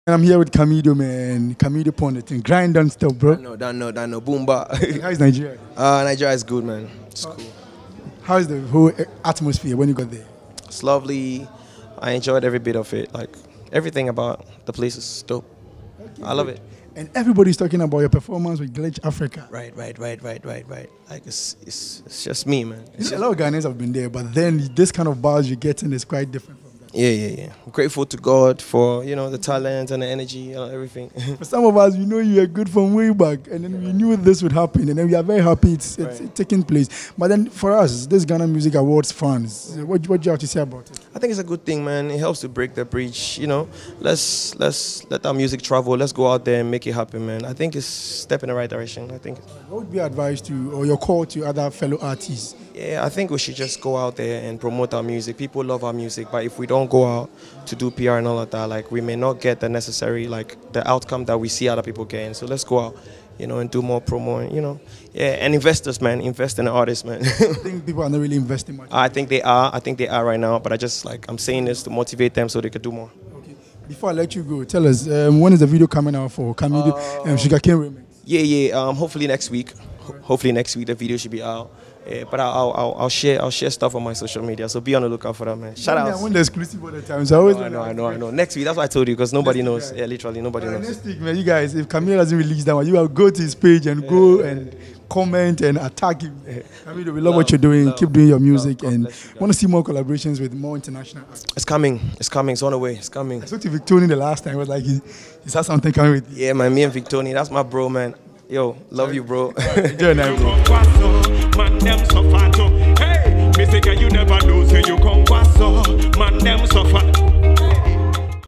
I'm here with Camidoh, man. Camidoh Pondit and grind on stuff, bro. Don't know. Boomba. How is Nigeria? Nigeria is good, man. It's cool. How is the whole atmosphere when you got there? It's lovely. I enjoyed every bit of it. Like, everything about the place is dope. Okay, I love it. And everybody's talking about your performance with Glitch Africa. Right. Like, it's just me, man. A lot of Ghanaians have been there, but then this kind of bars you're getting is quite different from that. Yeah. I'm grateful to God for, the talent and the energy and everything. For some of us, we know you are good from way back, and then we knew this would happen, and then we are very happy it's taking place. But then for us, this Ghana Music Awards fans, what do you have to say about it? I think it's a good thing, man. It helps to break the bridge, Let's let our music travel. Let's go out there and make it happen, man. I think it's a step in the right direction. I think. What would be your advice to, or your call to other fellow artists? Yeah, I think we should just go out there and promote our music. People love our music, but if we don't go out to do PR and all of that, like, we may not get the necessary, the outcome that we see other people getting. So let's go out, and do more promo, and investors, man, invest in the artists, man. I think people are not really investing much. I think they are right now, but I'm saying this to motivate them so they could do more. Okay. Before I let you go, tell us, when is the video coming out for Camidoh Sugarcane Remix? Yeah. Hopefully next week. Hopefully next week the video should be out. But I'll share stuff on my social media, so be on the lookout for that, man. Shout out. I want the exclusive all the time, so I always I know. Next week, that's what I told you, because nobody knows. Yeah, literally nobody knows. Next week, man, you guys, if Camidoh doesn't release that one, you will go to his page and go and comment and attack him. Camidoh, we love what you're doing. Keep doing your music, and want to see more collaborations with more international artists. It's coming. It's on the way. It's coming. I spoke to Victoni the last time. It was like he's had something coming with you. Yeah, man. Me and Victoni, that's my bro, man. Yo, love you, bro. Enjoy now, bro. Hey, me say you never know, so you come pass, man, them suffer.